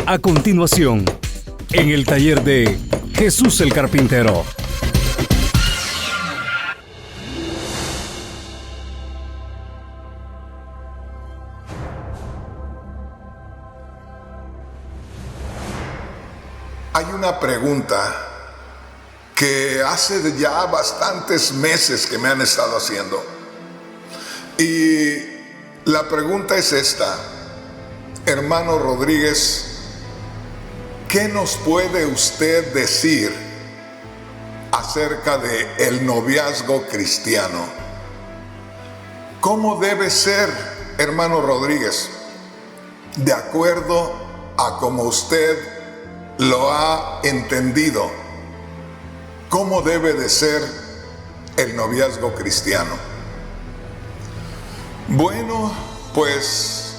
A continuación, en el taller de Jesús el Carpintero. Hay una pregunta que hace ya bastantes meses que me han estado haciendo. Y la pregunta es esta: hermano Rodríguez, ¿qué nos puede usted decir acerca de el noviazgo cristiano? ¿Cómo debe ser, hermano Rodríguez, de acuerdo a como usted lo ha entendido? ¿Cómo debe de ser el noviazgo cristiano? Bueno, pues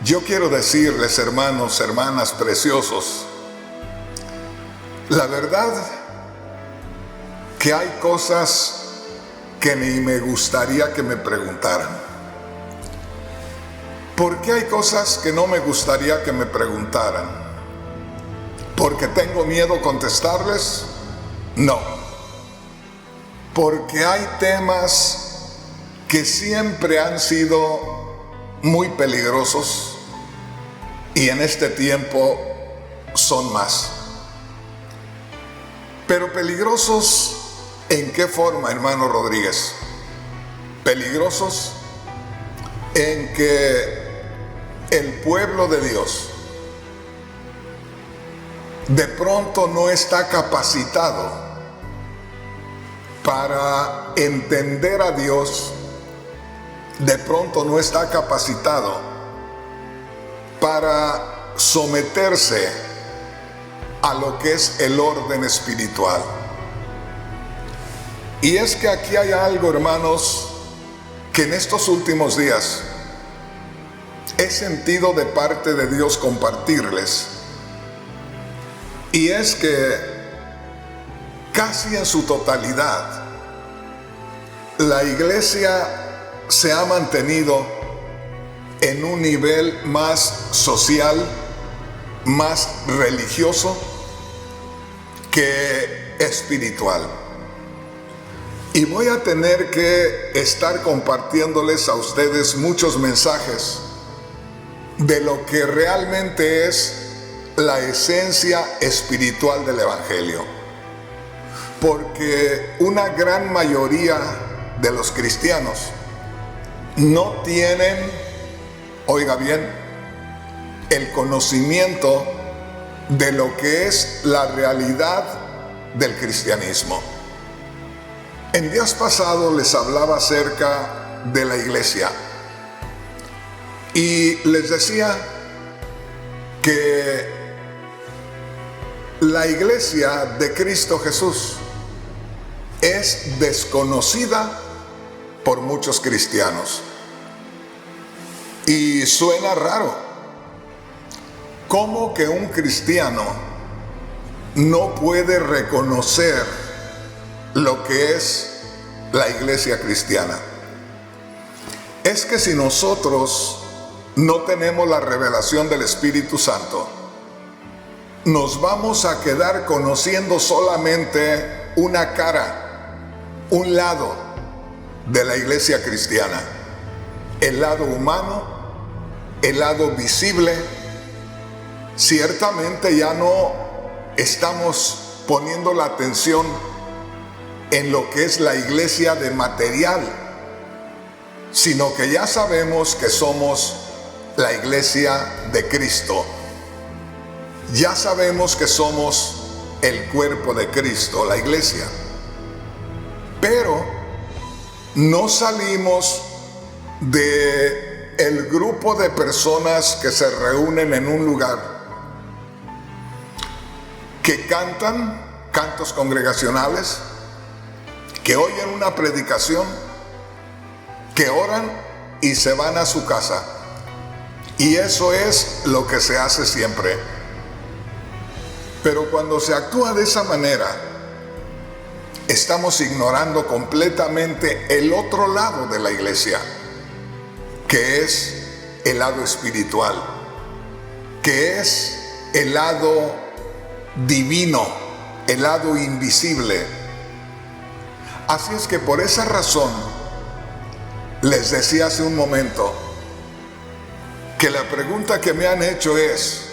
yo quiero decirles, hermanos, hermanas preciosos, la verdad que hay cosas que ni me gustaría que me preguntaran. ¿Por qué hay cosas que no me gustaría que me preguntaran? ¿Porque tengo miedo contestarles? No. Porque hay temas que siempre han sido muy peligrosos y en este tiempo son más. Pero peligrosos, ¿en qué forma, hermano Rodríguez? Peligrosos en que el pueblo de Dios de pronto no está capacitado para entender a Dios, de pronto no está capacitado para someterse a lo que es el orden espiritual. Y es que aquí hay algo, hermanos, que en estos últimos días he sentido de parte de Dios compartirles. Y es que casi en su totalidad la iglesia se ha mantenido en un nivel más social, más religioso que espiritual. Y voy a tener que estar compartiéndoles a ustedes muchos mensajes de lo que realmente es la esencia espiritual del Evangelio. Porque una gran mayoría de los cristianos no tienen, oiga bien, el conocimiento de lo que es la realidad del cristianismo. En días pasados les hablaba acerca de la iglesia y les decía que la iglesia de Cristo Jesús es desconocida por muchos cristianos. Y suena raro. ¿Cómo que un cristiano no puede reconocer lo que es la iglesia cristiana? Es que si nosotros no tenemos la revelación del Espíritu Santo, nos vamos a quedar conociendo solamente una cara, un lado de la iglesia cristiana, el lado humano, el lado visible. Ciertamente ya no estamos poniendo la atención en lo que es la iglesia de material, sino que ya sabemos que somos la iglesia de Cristo. Ya sabemos que somos el cuerpo de Cristo, la iglesia. Pero no salimos de el grupo de personas que se reúnen en un lugar, que cantan cantos congregacionales, que oyen una predicación, que oran y se van a su casa. Y eso es lo que se hace siempre. Pero cuando se actúa de esa manera, estamos ignorando completamente el otro lado de la iglesia, que es el lado espiritual, que es el lado divino, el lado invisible. Así es que por esa razón les decía hace un momento que la pregunta que me han hecho es: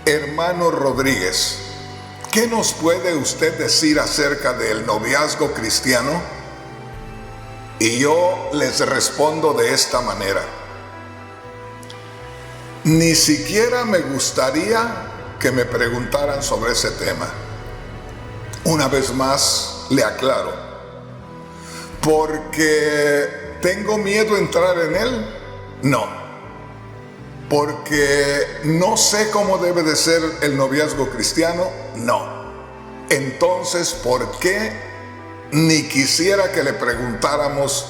hermano Rodríguez, ¿qué nos puede usted decir acerca del noviazgo cristiano? Y yo les respondo de esta manera: ni siquiera me gustaría que me preguntaran sobre ese tema. Una vez más le aclaro, ¿porque tengo miedo a entrar en él? No. ¿Porque no sé cómo debe de ser el noviazgo cristiano? No. Entonces, ¿por qué ni quisiera que le preguntáramos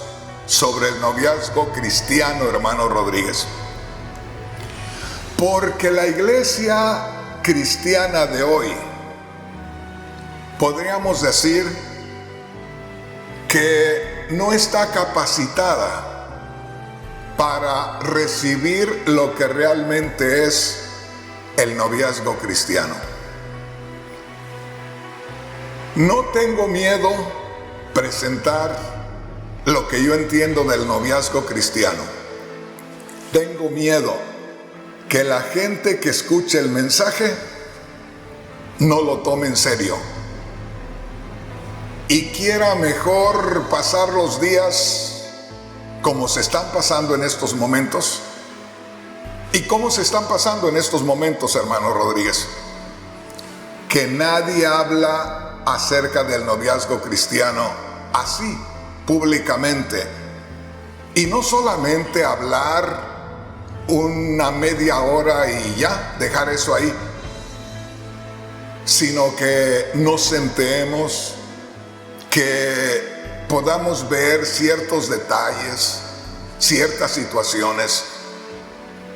sobre el noviazgo cristiano, hermano Rodríguez? Porque la iglesia cristiana de hoy, podríamos decir que no está capacitada para recibir lo que realmente es el noviazgo cristiano. No tengo miedo presentar lo que yo entiendo del noviazgo cristiano. Tengo miedo que la gente que escuche el mensaje no lo tome en serio y quiera mejor pasar los días como se están pasando en estos momentos. ¿Y cómo se están pasando en estos momentos, hermano Rodríguez? Que nadie habla acerca del noviazgo cristiano así, públicamente. Y no solamente hablar una media hora y ya, dejar eso ahí, sino que nos sentemos, que podamos ver ciertos detalles, ciertas situaciones,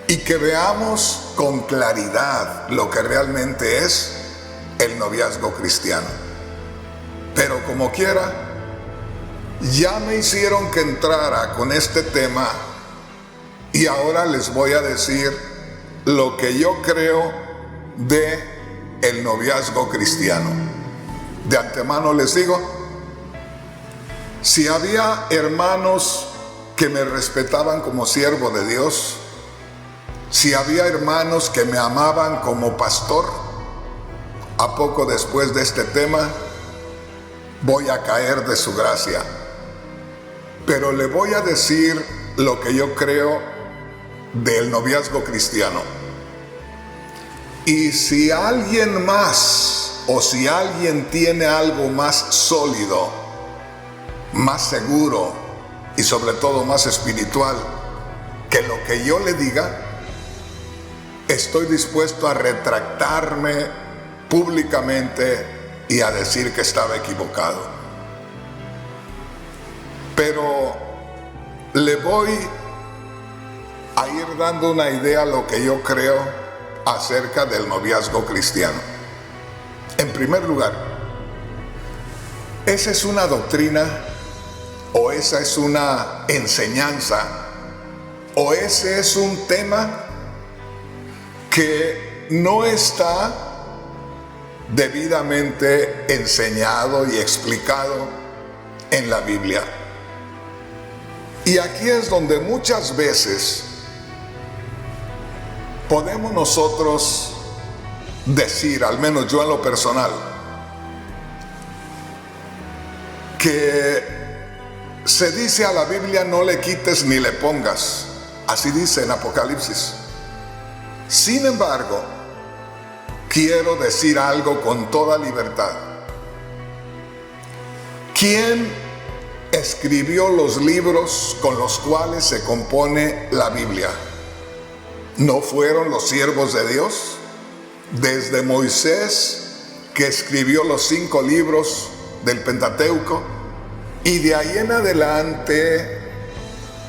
y que veamos con claridad lo que realmente es el noviazgo cristiano. Pero como quiera, ya me hicieron que entrara con este tema, y ahora les voy a decir lo que yo creo de el noviazgo cristiano. De antemano les digo, si había hermanos que me respetaban como siervo de Dios, si había hermanos que me amaban como pastor, a poco después de este tema voy a caer de su gracia. Pero le voy a decir lo que yo creo del noviazgo cristiano. Y si alguien más, o si alguien tiene algo más sólido, más seguro y sobre todo más espiritual que lo que yo le diga, estoy dispuesto a retractarme públicamente y a decir que estaba equivocado. Pero le voy a ir dando una idea a lo que yo creo acerca del noviazgo cristiano. En primer lugar, esa es una doctrina, o esa es una enseñanza, o ese es un tema que no está debidamente enseñado y explicado en la Biblia. Y aquí es donde muchas veces podemos nosotros decir, al menos yo en lo personal, que se dice a la Biblia: no le quites ni le pongas. Así dice en Apocalipsis. Sin embargo, quiero decir algo con toda libertad. ¿Quién escribió los libros con los cuales se compone la Biblia? ¿No fueron los siervos de Dios? Desde Moisés, que escribió los 5 libros del Pentateuco, y de ahí en adelante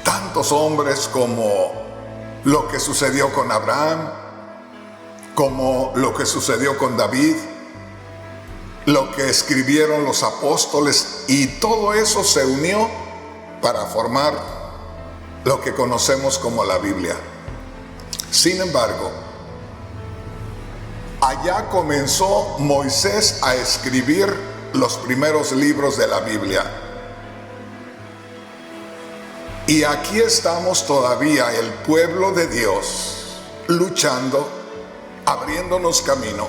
tantos hombres, como lo que sucedió con Abraham, como lo que sucedió con David, lo que escribieron los apóstoles, y todo eso se unió para formar lo que conocemos como la Biblia. Sin embargo, allá comenzó Moisés a escribir los primeros libros de la Biblia. Y aquí estamos todavía, el pueblo de Dios, luchando, abriéndonos camino.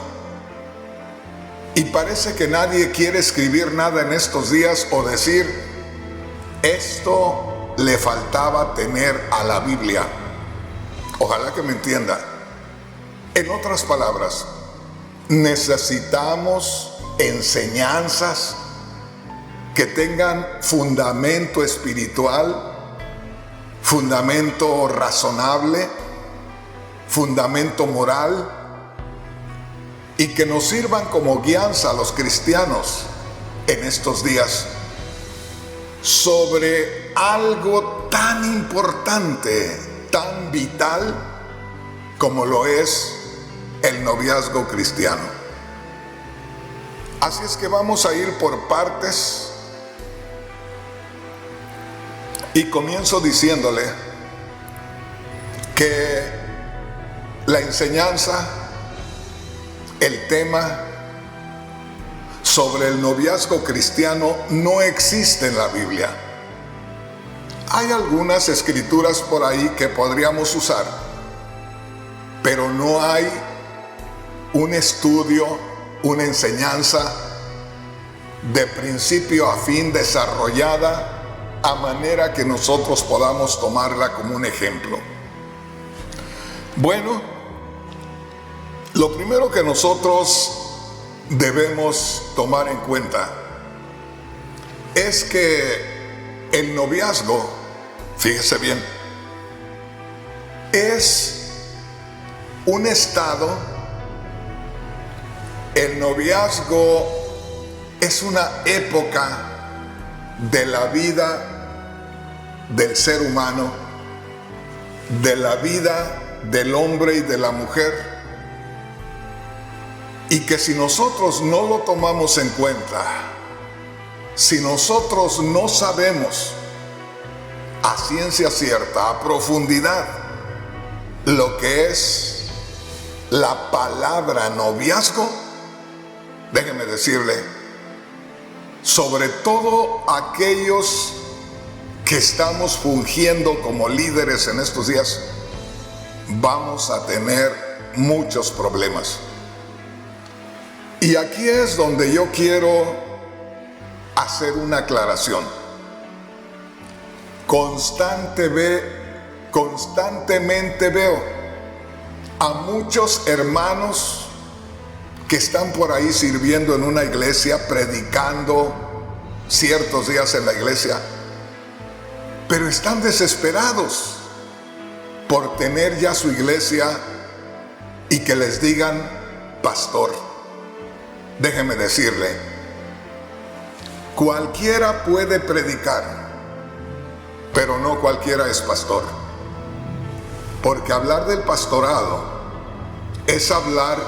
Y parece que nadie quiere escribir nada en estos días o decir, esto le faltaba tener a la Biblia. Ojalá que me entienda. En otras palabras, necesitamos enseñanzas que tengan fundamento espiritual, fundamento razonable, fundamento moral, y que nos sirvan como guianza a los cristianos en estos días sobre algo tan importante, tan vital como lo es el noviazgo cristiano. Así es que vamos a ir por partes y comienzo diciéndole que la enseñanza, el tema sobre el noviazgo cristiano no existe en la Biblia. Hay algunas escrituras por ahí que podríamos usar, pero no hay un estudio, una enseñanza de principio a fin desarrollada a manera que nosotros podamos tomarla como un ejemplo. Bueno, lo primero que nosotros debemos tomar en cuenta es que el noviazgo, fíjese bien, es un estado. El noviazgo es una época de la vida del ser humano, de la vida del hombre y de la mujer, y que si nosotros no lo tomamos en cuenta, si nosotros no sabemos a ciencia cierta, a profundidad, lo que es la palabra noviazgo, déjeme decirle, sobre todo aquellos que estamos fungiendo como líderes en estos días, vamos a tener muchos problemas. Y aquí es donde yo quiero hacer una aclaración. Constantemente veo a muchos hermanos que están por ahí sirviendo en una iglesia, predicando ciertos días en la iglesia, pero están desesperados por tener ya su iglesia y que les digan pastor. Déjeme decirle, cualquiera puede predicar, pero no cualquiera es pastor. Porque hablar del pastorado es hablar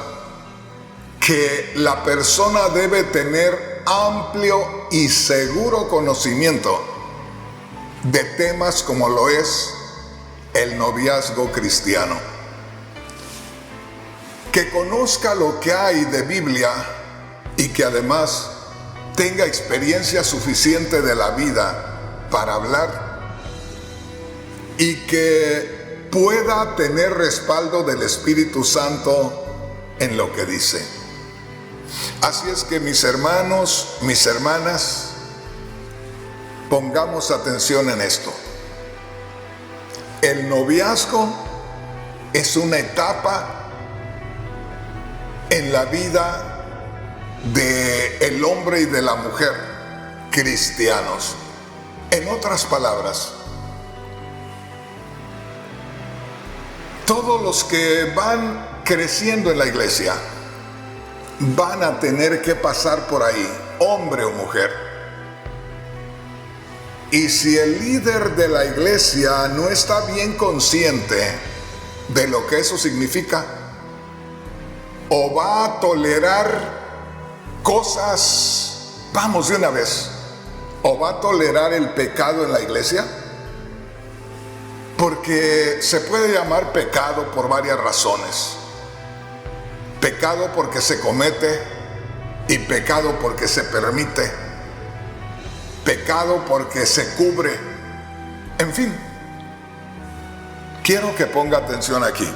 que la persona debe tener amplio y seguro conocimiento de temas como lo es el noviazgo cristiano. Que conozca lo que hay de Biblia y que además tenga experiencia suficiente de la vida para hablar y que pueda tener respaldo del Espíritu Santo en lo que dice. Así es que mis hermanos, mis hermanas, pongamos atención en esto. El noviazgo es una etapa en la vida del hombre y de la mujer cristianos. En otras palabras, todos los que van creciendo en la iglesia van a tener que pasar por ahí, hombre o mujer. Y si el líder de la iglesia no está bien consciente de lo que eso significa, o va a tolerar cosas, vamos de una vez, o va a tolerar el pecado en la iglesia, Porque se puede llamar pecado por varias razones. Pecado porque se comete y pecado porque se permite. Pecado porque se cubre. En fin, quiero que ponga atención aquí.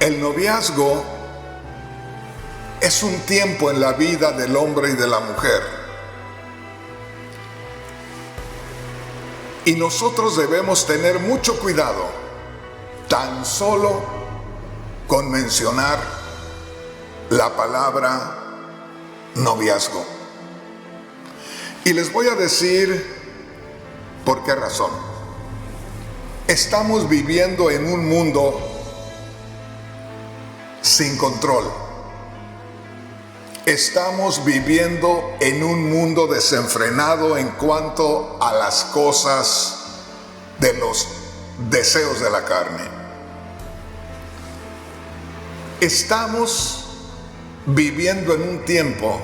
El noviazgo es un tiempo en la vida del hombre y de la mujer. Y nosotros debemos tener mucho cuidado tan solo con mencionar la palabra noviazgo. Y les voy a decir por qué razón. Estamos viviendo en un mundo sin control. Estamos viviendo en un mundo desenfrenado en cuanto a las cosas de los deseos de la carne. Estamos viviendo en un tiempo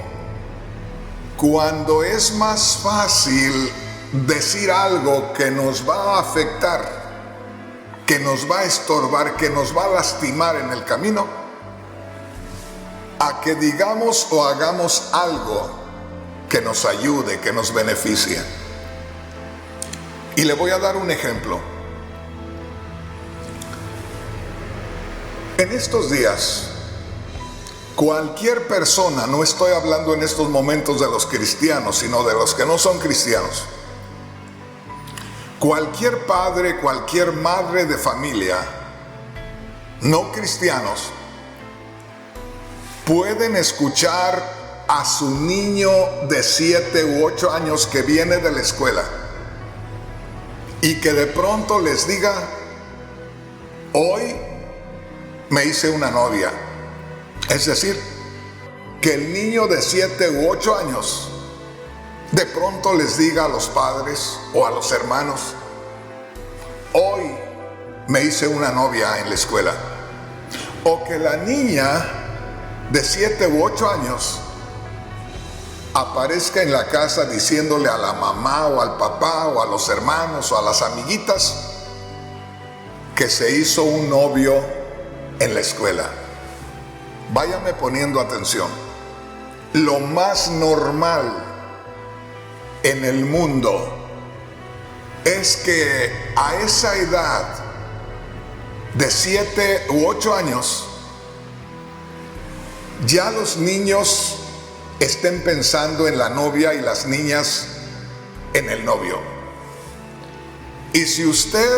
cuando es más fácil decir algo que nos va a afectar, que nos va a estorbar, que nos va a lastimar en el camino, a que digamos o hagamos algo que nos ayude, que nos beneficie. Y le voy a dar un ejemplo. En estos días, cualquier persona, no estoy hablando en estos momentos de los cristianos, sino de los que no son cristianos, cualquier padre, cualquier madre de familia, no cristianos, pueden escuchar a su niño de 7 u 8 años que viene de la escuela y que de pronto les diga: hoy me hice una novia. Es decir, que el niño de 7 u 8 años de pronto les diga a los padres o a los hermanos: hoy me hice una novia en la escuela. O que la niña de 7 u 8 años aparezca en la casa diciéndole a la mamá o al papá o a los hermanos o a las amiguitas que se hizo un novio en la escuela. Váyame poniendo atención. Lo más normal en el mundo es que a esa edad de 7 u 8 años ya los niños estén pensando en la novia y las niñas en el novio. Y si usted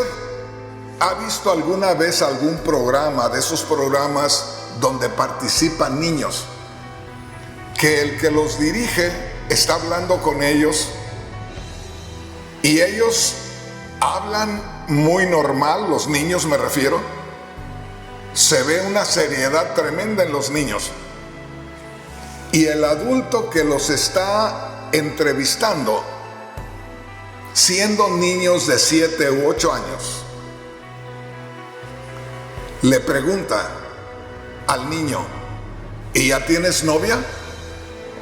ha visto alguna vez algún programa, de esos programas donde participan niños, que el que los dirige está hablando con ellos y ellos hablan muy normal, los niños me refiero, se ve una seriedad tremenda en los niños. Y el adulto que los está entrevistando, siendo niños de 7 u 8 años, le pregunta al niño: ¿y ya tienes novia?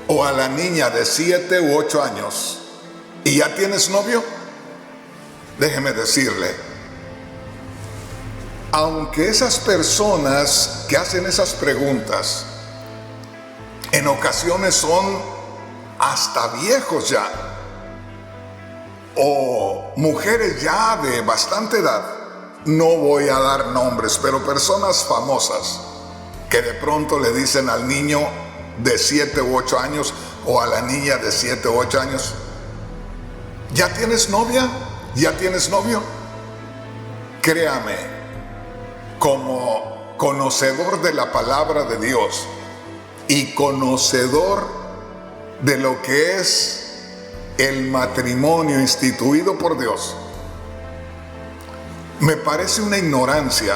O a la niña de 7 u 8 años: ¿y ya tienes novio? Déjeme decirle, aunque esas personas que hacen esas preguntas en ocasiones son hasta viejos ya, o mujeres ya de bastante edad, no voy a dar nombres, pero personas famosas que de pronto le dicen al niño de 7 u 8 años o a la niña de 7 u 8 años: ¿ya tienes novia? ¿Ya tienes novio? Créame, como conocedor de la palabra de Dios y conocedor de lo que es el matrimonio instituido por Dios, me parece una ignorancia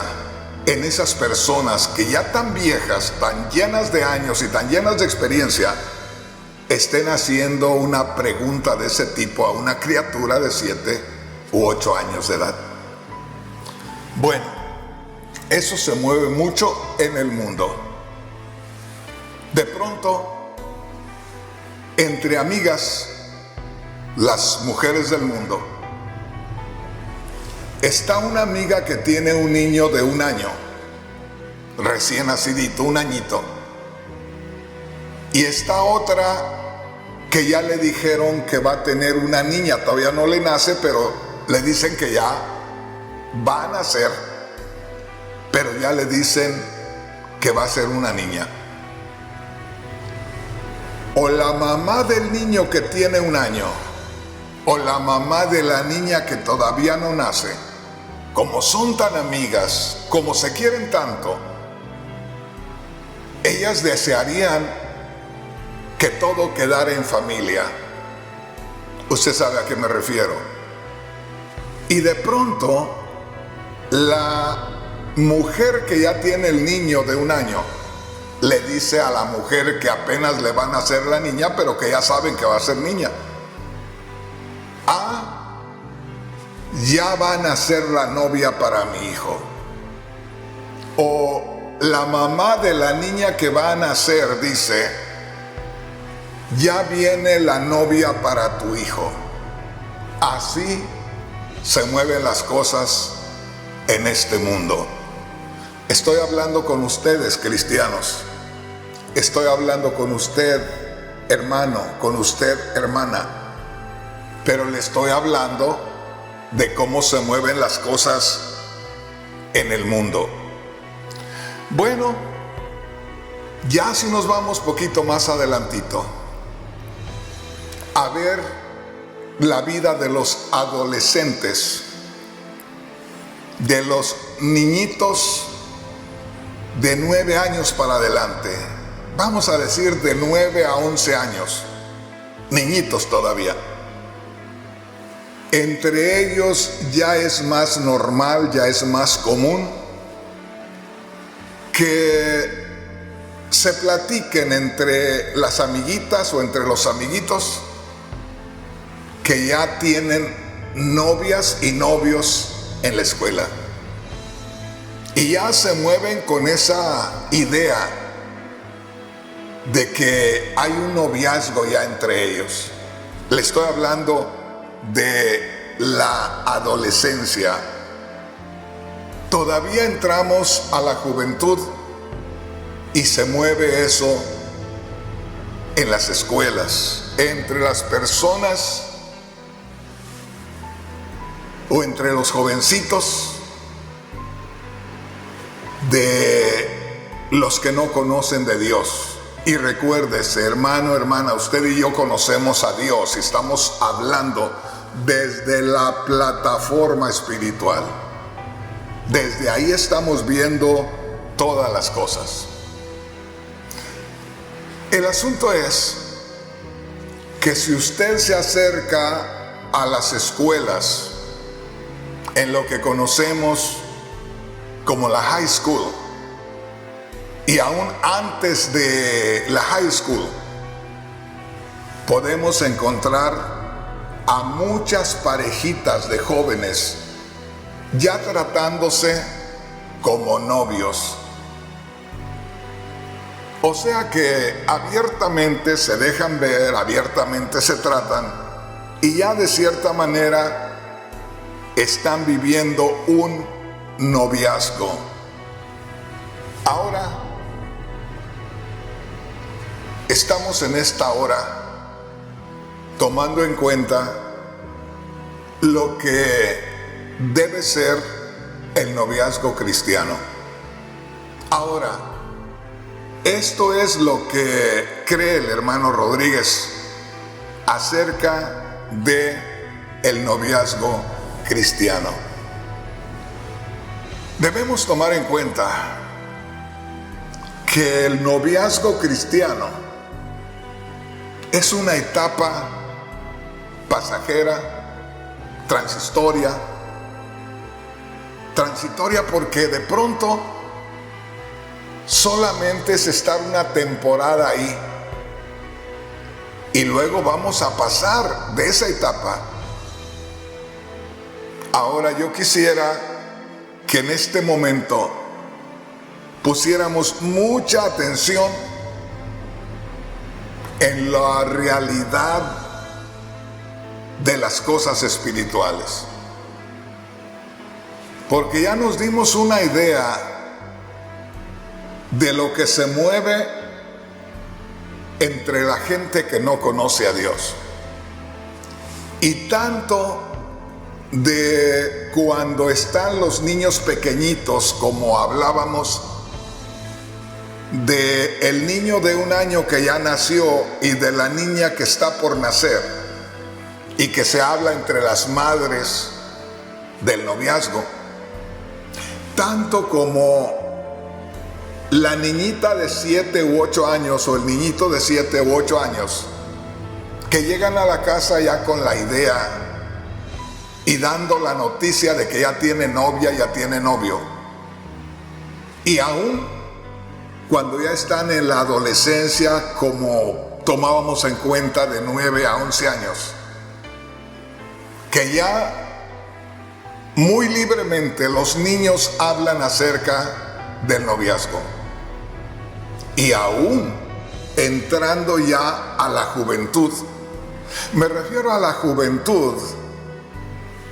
en esas personas que ya tan viejas, tan llenas de años y tan llenas de experiencia, estén haciendo una pregunta de ese tipo a una criatura de 7 u 8 años de edad. Bueno, eso se mueve mucho en el mundo. De pronto, entre amigas, las mujeres del mundo Está una amiga que tiene un niño de 1 año, recién nacidito, 1 añito. Y está otra que ya le dijeron que va a tener una niña. Todavía no le nace, pero le dicen que ya va a nacer. Pero ya le dicen que va a ser una niña. O la mamá del niño que tiene 1 año, o la mamá de la niña que todavía no nace, como son tan amigas, como se quieren tanto, ellas desearían que todo quedara en familia. Usted sabe a qué me refiero. Y de pronto, la mujer que ya tiene el niño de 1 año, le dice a la mujer que apenas le van a hacer la niña, pero que ya saben que va a ser niña: ya van a ser la novia para mi hijo. O la mamá de la niña que va a nacer dice: ya viene la novia para tu hijo. Así se mueven las cosas en este mundo. Estoy hablando con ustedes, cristianos. Estoy hablando con usted, hermano, con usted, hermana. Pero le estoy hablando de cómo se mueven las cosas en el mundo. Bueno, ya si nos vamos poquito más adelantito a ver la vida de los adolescentes, de los niñitos de 9 años para adelante, vamos a decir de 9 a 11 años, niñitos todavía. Entre ellos ya es más normal, ya es más común que se platiquen entre las amiguitas o entre los amiguitos que ya tienen novias y novios en la escuela. Y ya se mueven con esa idea de que hay un noviazgo ya entre ellos. Le estoy hablando de la adolescencia. Todavía entramos a la juventud y se mueve eso en las escuelas, entre las personas o entre los jovencitos de los que no conocen de Dios. Y recuérdese, hermano, hermana, usted y yo conocemos a Dios y estamos hablando desde la plataforma espiritual. Desde ahí estamos viendo todas las cosas. El asunto es que si usted se acerca a las escuelas en lo que conocemos como la high school, y aún antes de la high school, podemos encontrar a muchas parejitas de jóvenes ya tratándose como novios. O sea que abiertamente se dejan ver, abiertamente se tratan y ya de cierta manera están viviendo un noviazgo. Ahora, estamos en esta hora tomando en cuenta lo que debe ser el noviazgo cristiano. Ahora, esto es lo que cree el hermano Rodríguez acerca de el noviazgo cristiano. Debemos tomar en cuenta que el noviazgo cristiano es una etapa pasajera, transitoria porque de pronto solamente es estar una temporada ahí y luego vamos a pasar de esa etapa. Ahora yo quisiera que en este momento pusiéramos mucha atención en la realidad de las cosas espirituales. porque ya nos dimos una idea de lo que se mueve entre la gente que no conoce a Dios. Y tanto de cuando están los niños pequeñitos, como hablábamos de el niño de 1 año que ya nació y de la niña que está por nacer, y que se habla entre las madres del noviazgo, tanto como la niñita de 7 u 8 años o el niñito de 7 u 8 años que llegan a la casa ya con la idea y dando la noticia de que ya tiene novia, ya tiene novio, y aún cuando ya están en la adolescencia, como tomábamos en cuenta, de 9 a 11 años, que ya muy libremente los niños hablan acerca del noviazgo. Y aún entrando ya a la juventud, me refiero a la juventud,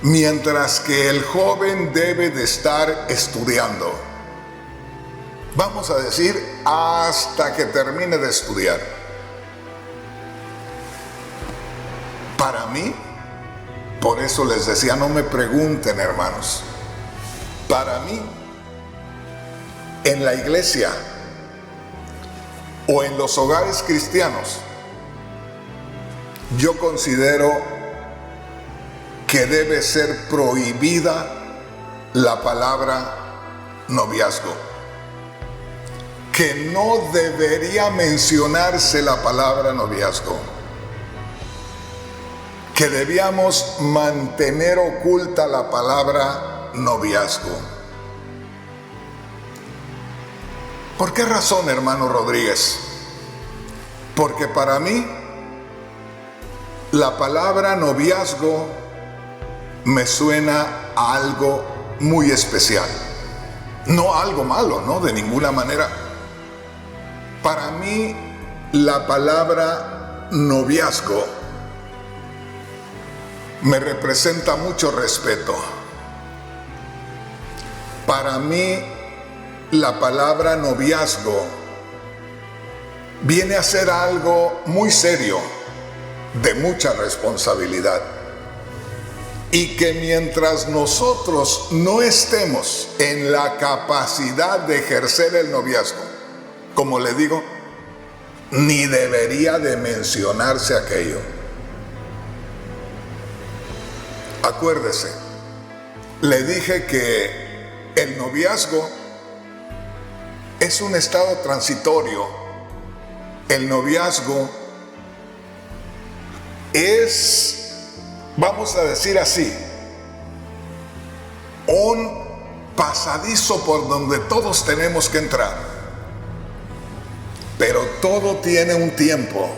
mientras que el joven debe de estar estudiando, vamos a decir, hasta que termine de estudiar. Para mí, por eso les decía, no me pregunten, hermanos, para mí, en la iglesia o en los hogares cristianos, yo considero que debe ser prohibida la palabra noviazgo, que no debería mencionarse la palabra noviazgo, que debíamos mantener oculta la palabra noviazgo. ¿Por qué razón, hermano Rodríguez? Porque para mí la palabra noviazgo me suena a algo muy especial. No a algo malo, no, de ninguna manera. Para mí la palabra noviazgo me representa mucho respeto. Para mí la palabra noviazgo viene a ser algo muy serio, de mucha responsabilidad, y que mientras nosotros no estemos en la capacidad de ejercer el noviazgo, como le digo, ni debería de mencionarse aquello. Acuérdese, le dije que el noviazgo es un estado transitorio. El noviazgo es, vamos a decir así, un pasadizo por donde todos tenemos que entrar. Pero todo tiene un tiempo,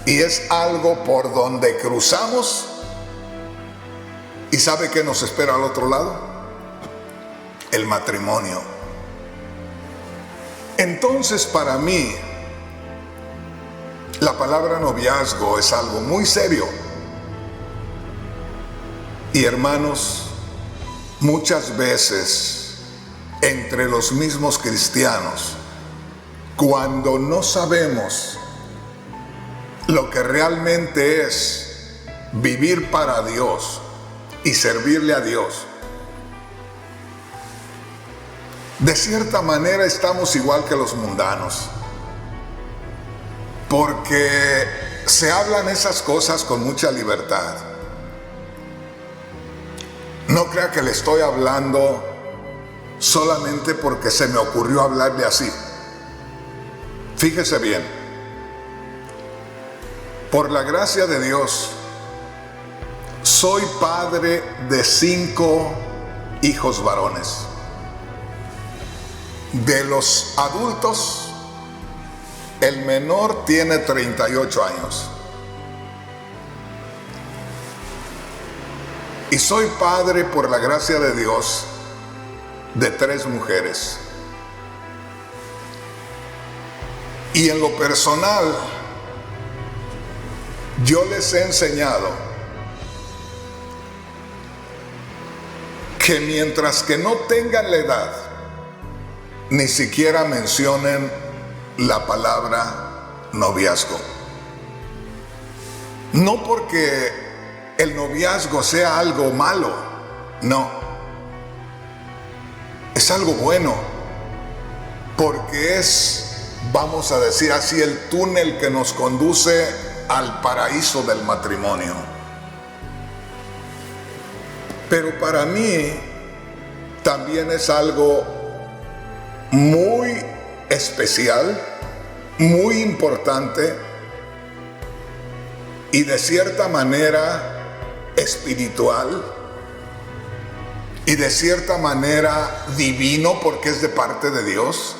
y es algo por donde cruzamos. ¿Y sabe qué nos espera al otro lado? El matrimonio. Entonces, para mí, la palabra noviazgo es algo muy serio. Y hermanos, muchas veces entre los mismos cristianos, cuando no sabemos lo que realmente es vivir para Dios y servirle a Dios, de cierta manera estamos igual que los mundanos, porque se hablan esas cosas con mucha libertad. No crea que le estoy hablando solamente porque se me ocurrió hablarle así. Fíjese bien, por la gracia de Dios, soy padre de 5 hijos varones. De los adultos, el menor tiene 38 años. Y soy padre, por la gracia de Dios, de 3 mujeres. Y en lo personal, yo les he enseñado que mientras que no tengan la edad, ni siquiera mencionen la palabra noviazgo. No porque el noviazgo sea algo malo, no. Es algo bueno, porque es, vamos a decir así, el túnel que nos conduce al paraíso del matrimonio. Pero para mí también es algo muy especial, muy importante y de cierta manera espiritual y de cierta manera divino, porque es de parte de Dios.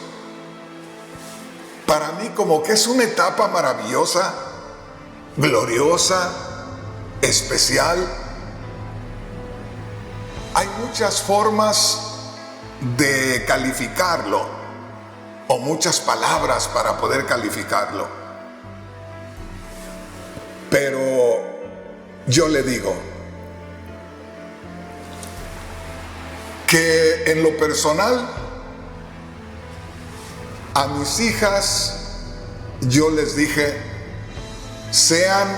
Para mí como que es una etapa maravillosa, gloriosa, especial. Hay muchas formas de calificarlo, o muchas palabras para poder calificarlo. Pero yo le digo que en lo personal, a mis hijas yo les dije, sean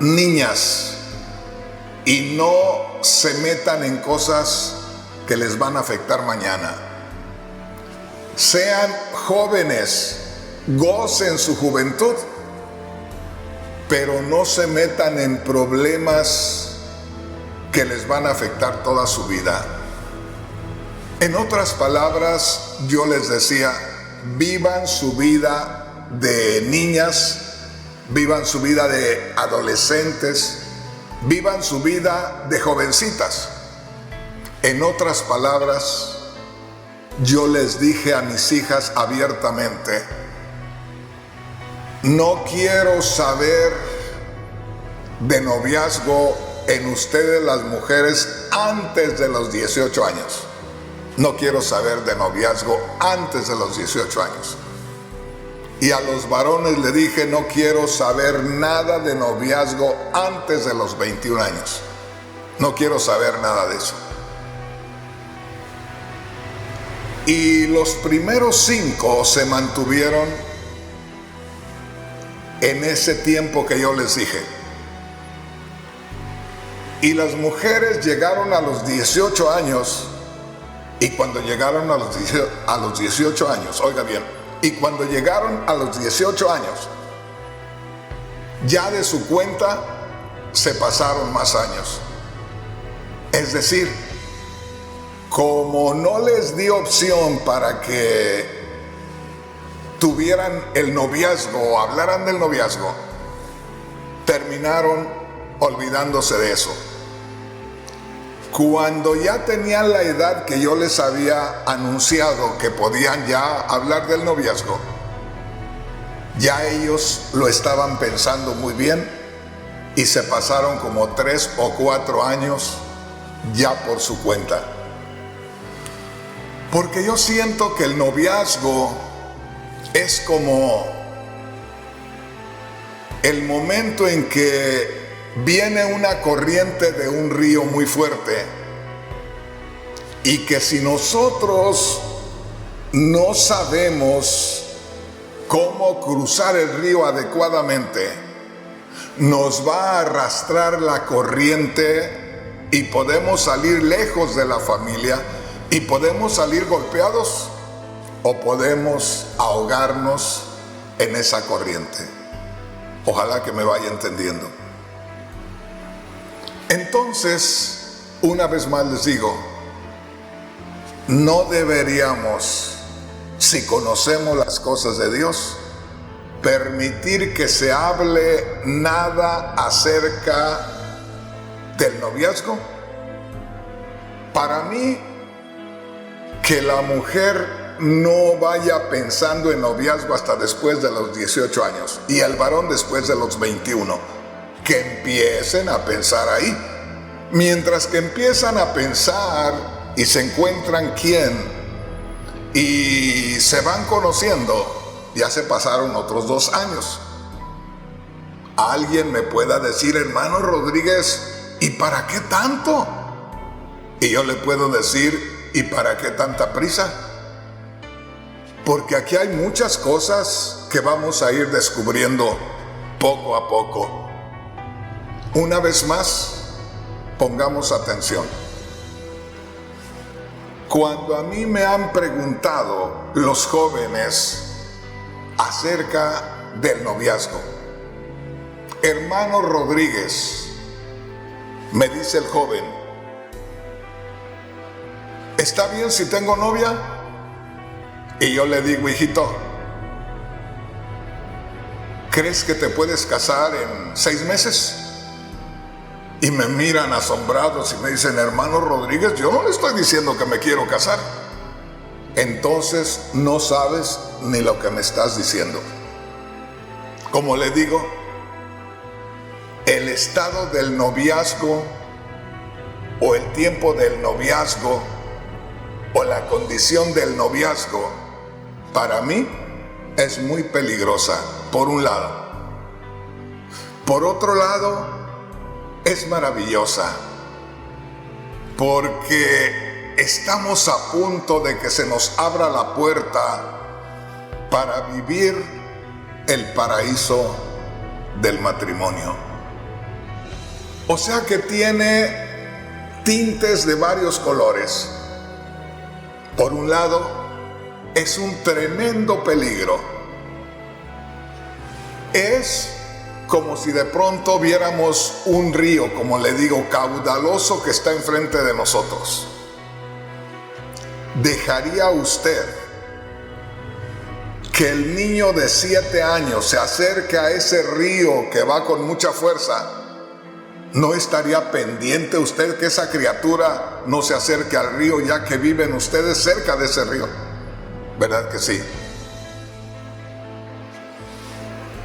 niñas y no se metan en cosas que les van a afectar mañana. Sean jóvenes, gocen su juventud, pero no se metan en problemas que les van a afectar toda su vida. En otras palabras, yo les decía, vivan su vida de niñas, vivan su vida de adolescentes, vivan su vida de jovencitas. En otras palabras, yo les dije a mis hijas abiertamente, no quiero saber de noviazgo en ustedes las mujeres antes de los 18 años. No quiero saber de noviazgo antes de los 18 años. Y a los varones le dije, no quiero saber nada de noviazgo antes de los 21 años. No quiero saber nada de eso. Y los primeros 5 se mantuvieron en ese tiempo que yo les dije. Y las mujeres llegaron a los 18 años, y cuando llegaron a los 18 años, oiga bien, y cuando llegaron a los 18 años, ya de su cuenta se pasaron más años. Es decir, como no les di opción para que tuvieran el noviazgo o hablaran del noviazgo, terminaron olvidándose de eso. Cuando ya tenían la edad que yo les había anunciado que podían ya hablar del noviazgo, ya ellos lo estaban pensando muy bien y se pasaron como 3 o 4 años ya por su cuenta. Porque yo siento que el noviazgo es como el momento en que viene una corriente de un río muy fuerte y que si nosotros no sabemos cómo cruzar el río adecuadamente, nos va a arrastrar la corriente y podemos salir lejos de la familia y podemos salir golpeados o podemos ahogarnos en esa corriente. Ojalá que me vaya entendiendo. Entonces, una vez más les digo, no deberíamos, si conocemos las cosas de Dios, permitir que se hable nada acerca del noviazgo. Para mí, que la mujer no vaya pensando en noviazgo hasta después de los 18 años y el varón después de los 21, que empiecen a pensar ahí. Mientras que empiezan a pensar y se encuentran quién y se van conociendo, ya se pasaron otros 2 años. Alguien me pueda decir, hermano Rodríguez, ¿y para qué tanto? Y yo le puedo decir, ¿y para qué tanta prisa? Porque aquí hay muchas cosas que vamos a ir descubriendo poco a poco. Una vez más, pongamos atención. Cuando a mí me han preguntado los jóvenes acerca del noviazgo, hermano Rodríguez, me dice el joven, ¿está bien si tengo novia? Y yo le digo, hijito, ¿crees que te puedes casar en 6 meses? Y me miran asombrados y me dicen, hermano Rodríguez, yo no le estoy diciendo que me quiero casar. Entonces no sabes ni lo que me estás diciendo. Como le digo, el estado del noviazgo o el tiempo del noviazgo o la condición del noviazgo para mí es muy peligrosa, por un lado. Por otro lado, es maravillosa, porque estamos a punto de que se nos abra la puerta para vivir el paraíso del matrimonio. O sea que tiene tintes de varios colores. Por un lado, es un tremendo peligro. Es como si de pronto viéramos un río, como le digo, caudaloso que está enfrente de nosotros. ¿Dejaría usted que el niño de 7 años se acerque a ese río que va con mucha fuerza? ¿No estaría pendiente usted que esa criatura no se acerque al río, ya que viven ustedes cerca de ese río? ¿Verdad que sí?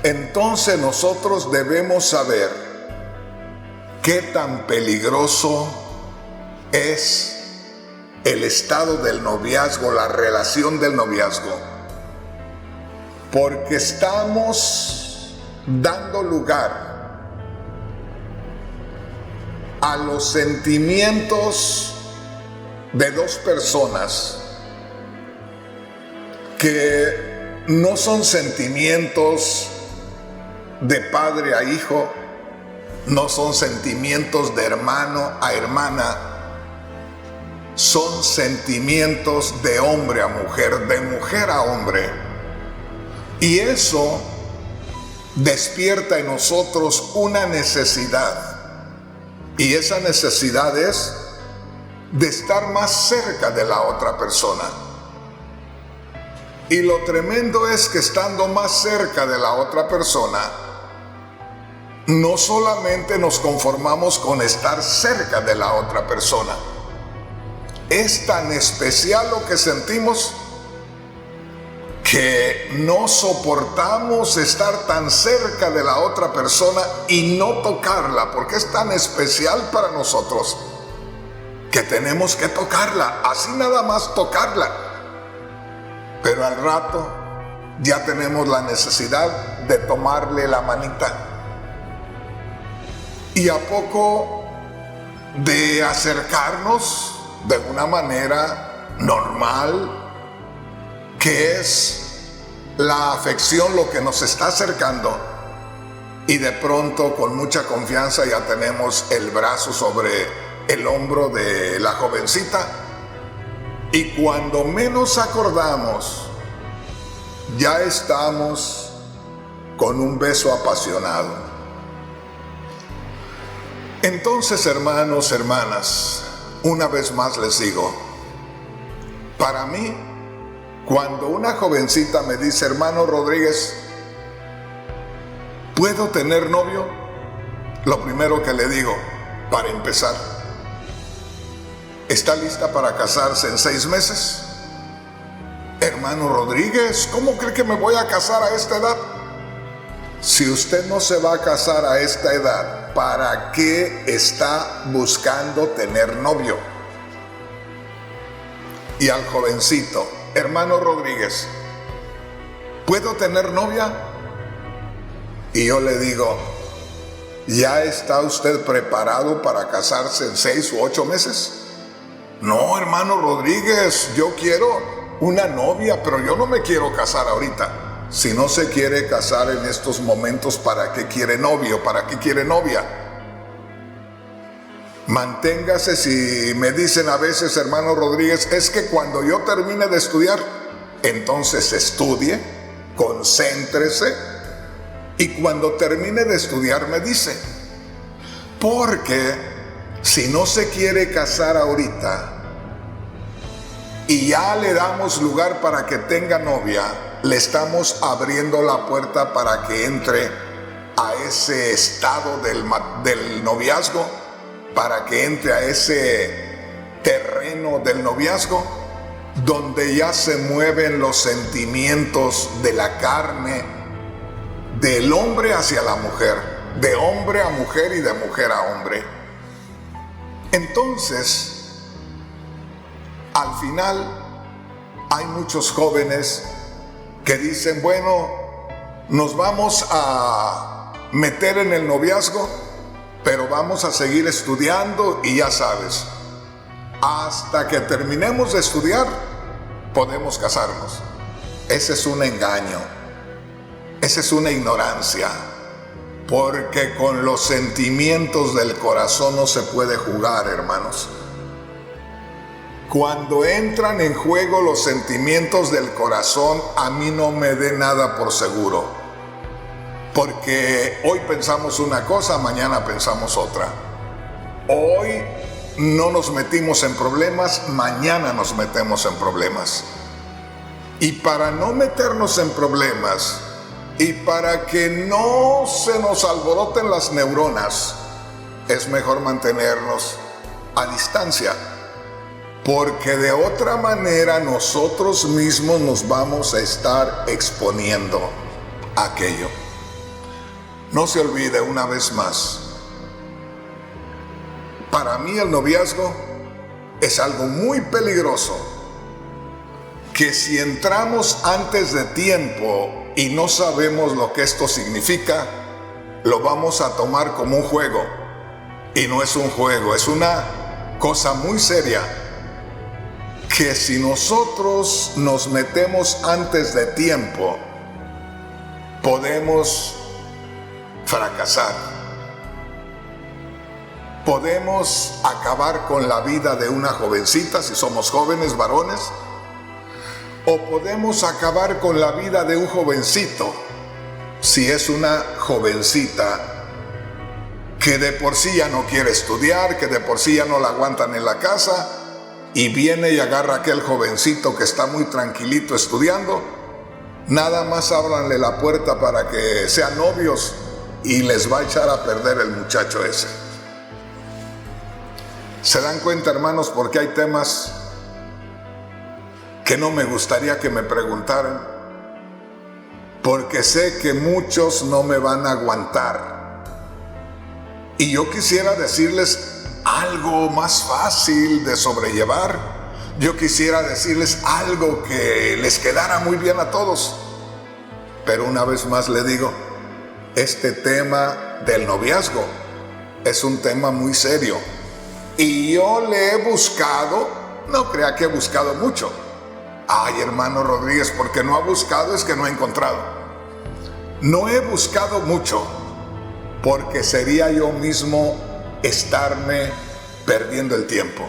Entonces nosotros debemos saber qué tan peligroso es el estado del noviazgo, la relación del noviazgo, porque estamos dando lugar a los sentimientos de dos personas que no son sentimientos de padre a hijo, no son sentimientos de hermano a hermana, son sentimientos de hombre a mujer, de mujer a hombre. Y eso despierta en nosotros una necesidad, y esa necesidad es de estar más cerca de la otra persona. Y lo tremendo es que estando más cerca de la otra persona, no solamente nos conformamos con estar cerca de la otra persona, es tan especial lo que sentimos que no soportamos estar tan cerca de la otra persona y no tocarla, porque es tan especial para nosotros que tenemos que tocarla, así nada más tocarla. Pero al rato ya tenemos la necesidad de tomarle la manita. Y a poco de acercarnos de una manera normal, que es la afección lo que nos está acercando, y de pronto con mucha confianza ya tenemos el brazo sobre el hombro de la jovencita, y cuando menos acordamos ya estamos con un beso apasionado. Entonces, hermanos, hermanas, una vez más les digo, para mí, cuando una jovencita me dice, hermano Rodríguez, ¿puedo tener novio? Lo primero que le digo, para empezar, ¿está lista para casarse en 6 meses? Hermano Rodríguez, ¿cómo cree que me voy a casar a esta edad? Si usted no se va a casar a esta edad, ¿para qué está buscando tener novio? Y al jovencito, hermano Rodríguez, ¿puedo tener novia? Y yo le digo, ¿ya está usted preparado para casarse en 6 u 8 meses? No, hermano Rodríguez, yo quiero una novia, pero yo no me quiero casar ahorita. Si no se quiere casar en estos momentos, ¿para qué quiere novio? ¿Para qué quiere novia? Manténgase. Si me dicen a veces, hermano Rodríguez, es que cuando yo termine de estudiar, entonces estudie, concéntrese, y cuando termine de estudiar me dice, porque si no se quiere casar ahorita y ya le damos lugar para que tenga novia, le estamos abriendo la puerta para que entre a ese estado del noviazgo, para que entre a ese terreno del noviazgo donde ya se mueven los sentimientos de la carne, del hombre hacia la mujer, de hombre a mujer y de mujer a hombre. Entonces, al final, hay muchos jóvenes que dicen, bueno, nos vamos a meter en el noviazgo, pero vamos a seguir estudiando y ya sabes, hasta que terminemos de estudiar, podemos casarnos. Ese es un engaño, esa es una ignorancia, porque con los sentimientos del corazón no se puede jugar, hermanos. Cuando entran en juego los sentimientos del corazón, a mí no me dé nada por seguro, porque hoy pensamos una cosa, mañana pensamos otra. Hoy no nos metimos en problemas, mañana nos metemos en problemas. Y para no meternos en problemas y para que no se nos alboroten las neuronas, es mejor mantenernos a distancia, porque de otra manera nosotros mismos nos vamos a estar exponiendo a aquello. No se olvide una vez más, para mí el noviazgo es algo muy peligroso, que si entramos antes de tiempo y no sabemos lo que esto significa, lo vamos a tomar como un juego. Y no es un juego, es una cosa muy seria, que si nosotros nos metemos antes de tiempo, podemos fracasar. Podemos acabar con la vida de una jovencita, si somos jóvenes varones, o podemos acabar con la vida de un jovencito, si es una jovencita que de por sí ya no quiere estudiar, que de por sí ya no la aguantan en la casa, y viene y agarra a aquel jovencito que está muy tranquilito estudiando. Nada más ábranle la puerta para que sean novios y les va a echar a perder el muchacho ese. ¿Se dan cuenta, hermanos, porque hay temas que no me gustaría que me preguntaran? Porque sé que muchos no me van a aguantar. Y yo quisiera decirles algo más fácil de sobrellevar. Yo quisiera decirles algo que les quedara muy bien a todos. Pero una vez más le digo, este tema del noviazgo es un tema muy serio. Y yo le he buscado, no crea que he buscado mucho. Ay, hermano Rodríguez, porque no ha buscado es que no ha encontrado. No he buscado mucho, porque sería yo mismo estarme perdiendo el tiempo.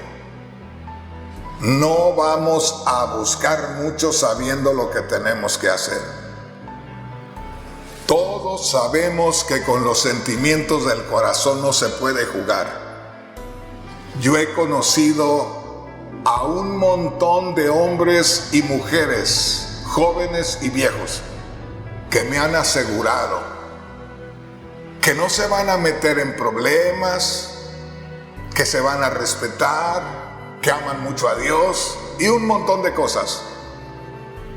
No vamos a buscar mucho sabiendo lo que tenemos que hacer. Todos sabemos que con los sentimientos del corazón no se puede jugar. Yo he conocido a un montón de hombres y mujeres, jóvenes y viejos, que me han asegurado que no se van a meter en problemas, que se van a respetar, que aman mucho a Dios y un montón de cosas.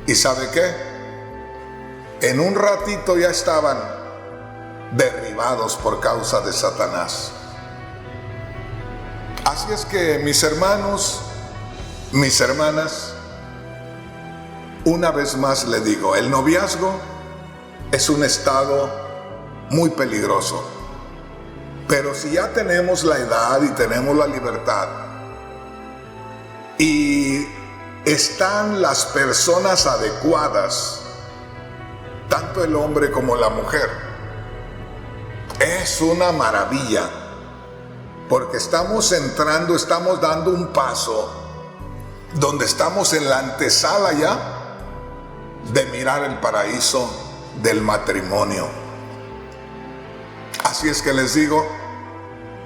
¿Y sabe qué? En un ratito ya estaban derribados por causa de Satanás. Así es que, mis hermanos, mis hermanas, una vez más le digo, el noviazgo es un estado muy peligroso. Pero si ya tenemos la edad y tenemos la libertad, y están las personas adecuadas, tanto el hombre como la mujer, es una maravilla, porque estamos entrando, estamos dando un paso donde estamos en la antesala ya de mirar el paraíso del matrimonio. Así es que les digo,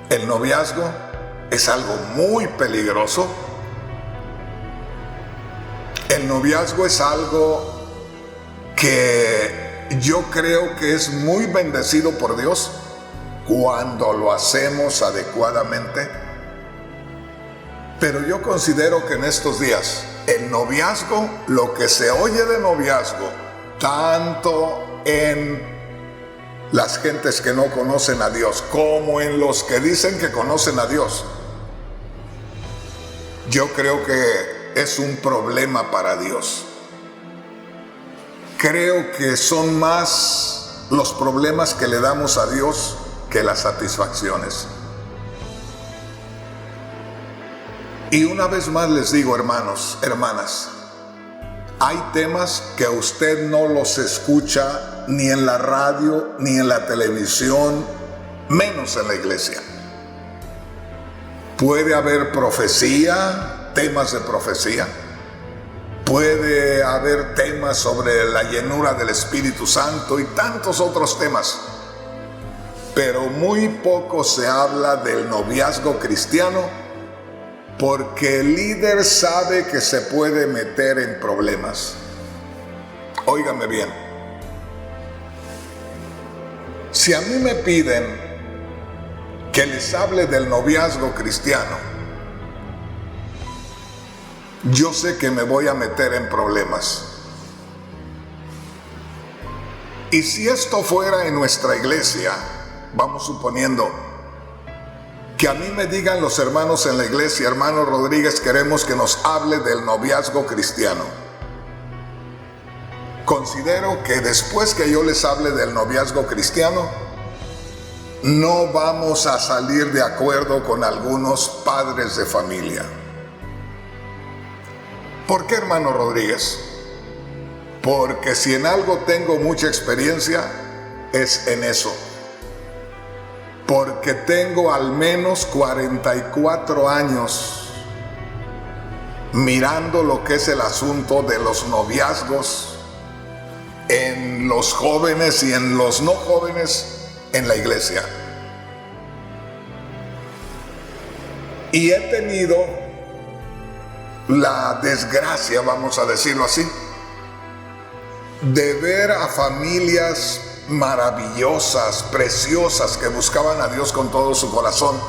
el noviazgo es algo muy peligroso. El noviazgo es algo que yo creo que es muy bendecido por Dios cuando lo hacemos adecuadamente. Pero yo considero que en estos días el noviazgo, lo que se oye de noviazgo, tanto en las gentes que no conocen a Dios como en los que dicen que conocen a Dios, yo creo que es un problema para Dios. Creo que son más los problemas que le damos a Dios que las satisfacciones. Y una vez más les digo, hermanos, hermanas, hay temas que usted no los escucha ni en la radio, ni en la televisión, menos en la iglesia. Puede haber profecía, temas de profecía. Puede haber temas sobre la llenura del Espíritu Santo y tantos otros temas. Pero muy poco se habla del noviazgo cristiano, porque el líder sabe que se puede meter en problemas. Óigame bien. Si a mí me piden que les hable del noviazgo cristiano, yo sé que me voy a meter en problemas. Y si esto fuera en nuestra iglesia, vamos suponiendo que a mí me digan los hermanos en la iglesia, hermano Rodríguez, queremos que nos hable del noviazgo cristiano. Considero que después que yo les hable del noviazgo cristiano, no vamos a salir de acuerdo con algunos padres de familia. ¿Por qué, hermano Rodríguez? Porque si en algo tengo mucha experiencia, es en eso. Porque tengo al menos 44 años mirando lo que es el asunto de los noviazgos en los jóvenes y en los no jóvenes en la iglesia. Y he tenido la desgracia, vamos a decirlo así, de ver a familias maravillosas, preciosas, que buscaban a Dios con todo su corazón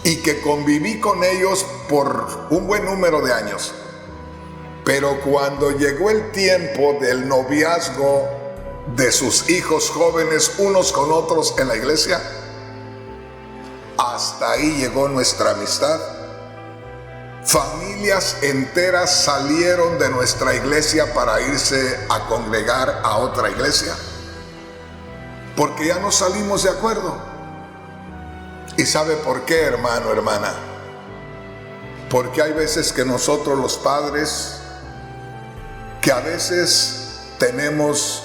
y que conviví con ellos por un buen número de años. Pero cuando llegó el tiempo del noviazgo de sus hijos jóvenes unos con otros en la iglesia, hasta ahí llegó nuestra amistad. Familias enteras salieron de nuestra iglesia para irse a congregar a otra iglesia, porque ya no salimos de acuerdo. ¿Y sabe por qué, hermano, hermana? Porque hay veces que nosotros los padres, que a veces tenemos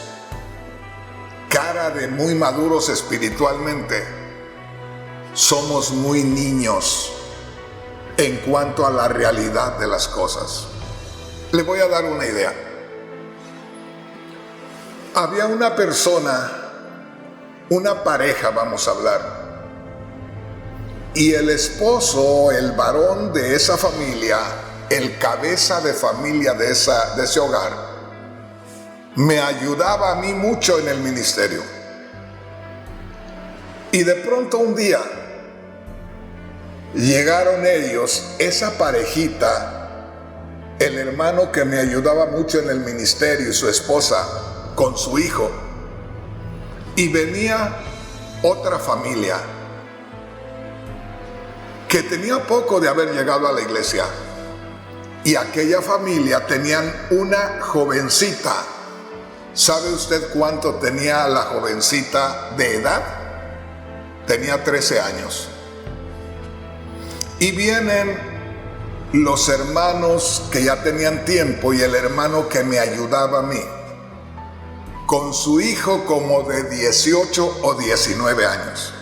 cara de muy maduros espiritualmente, somos muy niños en cuanto a la realidad de las cosas. Le voy a dar una idea. Había una persona, una pareja, vamos a hablar, y el esposo, el varón de esa familia, el cabeza de familia de ese hogar, me ayudaba a mí mucho en el ministerio. Y de pronto un día llegaron ellos, esa parejita, el hermano que me ayudaba mucho en el ministerio y su esposa con su hijo, y venía otra familia que tenía poco de haber llegado a la iglesia, y aquella familia tenían una jovencita. ¿Sabe usted cuánto tenía la jovencita de edad? Tenía 13 años. Y vienen los hermanos que ya tenían tiempo y el hermano que me ayudaba a mí, con su hijo como de 18 o 19 años.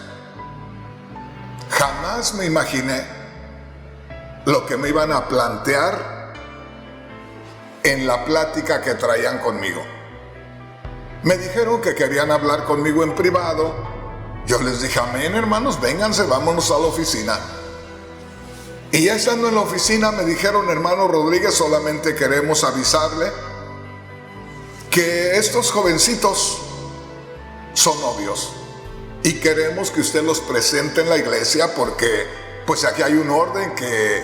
Jamás me imaginé lo que me iban a plantear en la plática que traían conmigo. Me dijeron que querían hablar conmigo en privado. Yo les dije, amén, hermanos, vénganse, vámonos a la oficina. Y ya estando en la oficina me dijeron, hermano Rodríguez, solamente queremos avisarle que estos jovencitos son novios y queremos que usted los presente en la iglesia porque pues aquí hay un orden que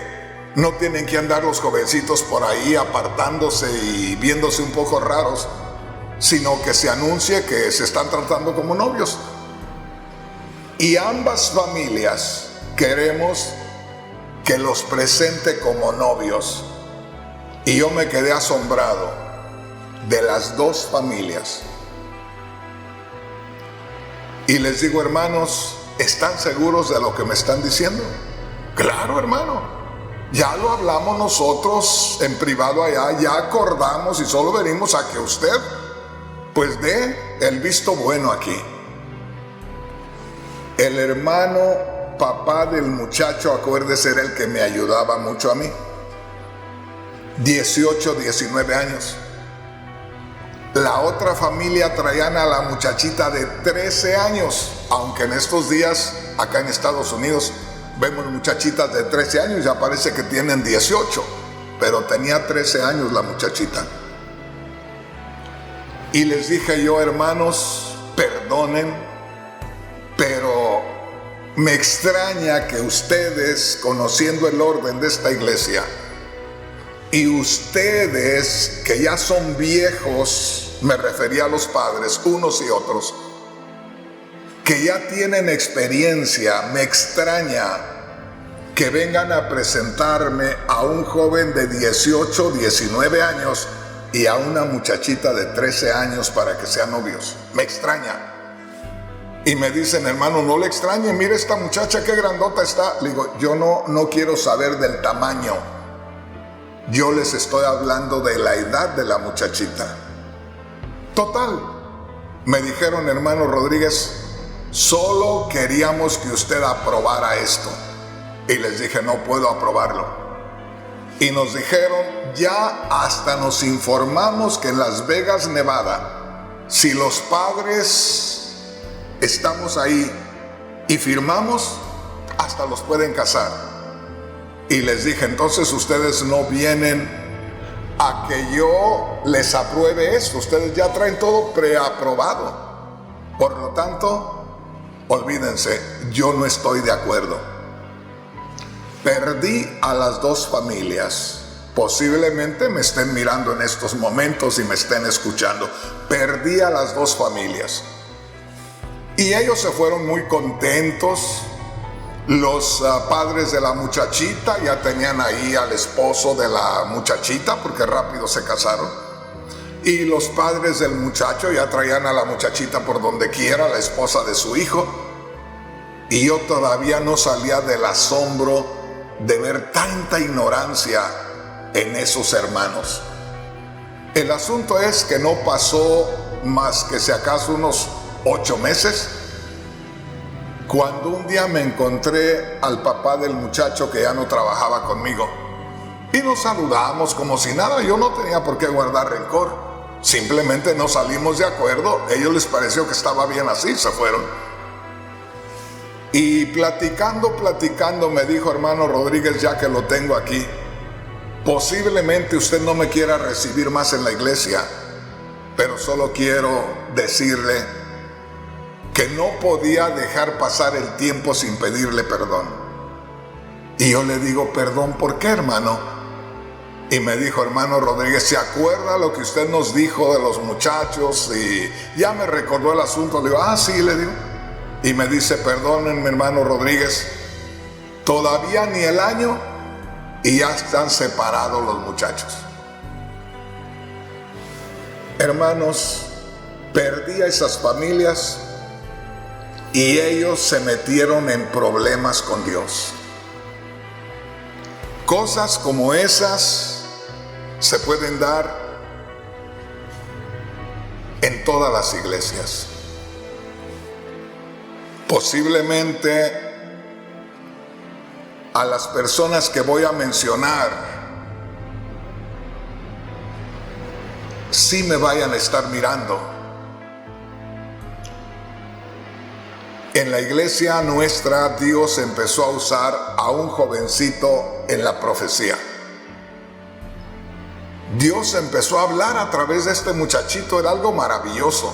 no tienen que andar los jovencitos por ahí apartándose y viéndose un poco raros, sino que se anuncie que se están tratando como novios. Y ambas familias queremos que los presente como novios. Y yo me quedé asombrado de las dos familias. Y les digo, hermanos, ¿están seguros de lo que me están diciendo? Claro, hermano. Ya lo hablamos nosotros en privado allá, ya acordamos y solo venimos a que usted pues dé el visto bueno aquí. El hermano papá del muchacho, acuérdese, era el que me ayudaba mucho a mí. 18, 19 años. La otra familia traían a la muchachita de 13 años, aunque en estos días, acá en Estados Unidos, vemos muchachitas de 13 años, ya parece que tienen 18, pero tenía 13 años la muchachita. Y les dije yo, hermanos, perdonen, pero me extraña que ustedes, conociendo el orden de esta iglesia, y ustedes que ya son viejos, me refería a los padres, unos y otros, que ya tienen experiencia, me extraña que vengan a presentarme a un joven de 18, 19 años y a una muchachita de 13 años para que sean novios. Me extraña. Y me dicen, hermano, no le extrañe, mire esta muchacha qué grandota está. Le digo, yo no quiero saber del tamaño. Yo les estoy hablando de la edad de la muchachita. Total, me dijeron, hermano Rodríguez, solo queríamos que usted aprobara esto. Y les dije, no puedo aprobarlo. Y nos dijeron, ya hasta nos informamos que en Las Vegas, Nevada, si los padres estamos ahí y firmamos, hasta los pueden casar. Y les dije, entonces ustedes no vienen a que yo les apruebe esto, ustedes ya traen todo preaprobado. Por lo tanto, olvídense, yo no estoy de acuerdo. Perdí a las dos familias. Posiblemente me estén mirando en estos momentos y me estén escuchando. Perdí a las dos familias. Y ellos se fueron muy contentos. Los padres de la muchachita ya tenían ahí al esposo de la muchachita porque rápido se casaron. Y los padres del muchacho ya traían a la muchachita por donde quiera, la esposa de su hijo. Y yo todavía no salía del asombro de ver tanta ignorancia en esos hermanos. El asunto es que no pasó más que si acaso unos 8 meses, cuando un día me encontré al papá del muchacho que ya no trabajaba conmigo y nos saludamos como si nada. Yo no tenía por qué guardar rencor, simplemente no salimos de acuerdo. A ellos les pareció que estaba bien así, se fueron. Y platicando me dijo, hermano Rodríguez, ya que lo tengo aquí, posiblemente usted no me quiera recibir más en la iglesia, pero solo quiero decirle que no podía dejar pasar el tiempo sin pedirle perdón. Y yo le digo, perdón, ¿por qué, hermano? Y me dijo, hermano Rodríguez, ¿se acuerda lo que usted nos dijo de los muchachos? Y ya me recordó el asunto. Le digo, sí, le digo. Y me dice, perdónenme, hermano Rodríguez, todavía ni el año y ya están separados los muchachos. Hermanos, perdí a esas familias y ellos se metieron en problemas con Dios. Cosas como esas se pueden dar en todas las iglesias. Posiblemente a las personas que voy a mencionar sí me vayan a estar mirando. En la iglesia nuestra, Dios empezó a usar a un jovencito en la profecía. Dios empezó a hablar a través de este muchachito. Era algo maravilloso,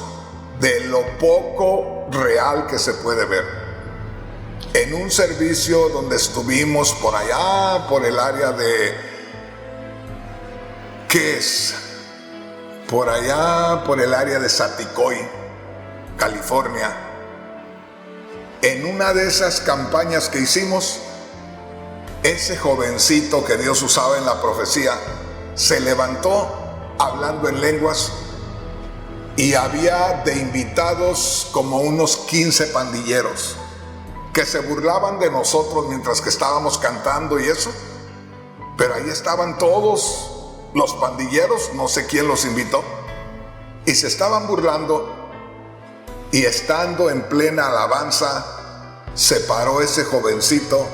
de lo poco real que se puede ver. En un servicio donde estuvimos por allá, por el área de, ¿qué es? Por allá, por el área de Saticoy, California. En una de esas campañas que hicimos, ese jovencito que Dios usaba en la profecía se levantó hablando en lenguas, y había de invitados como unos 15 pandilleros que se burlaban de nosotros mientras que estábamos cantando y eso. Pero ahí estaban todos los pandilleros, no sé quién los invitó, y se estaban burlando. Y estando en plena alabanza, se paró ese jovencito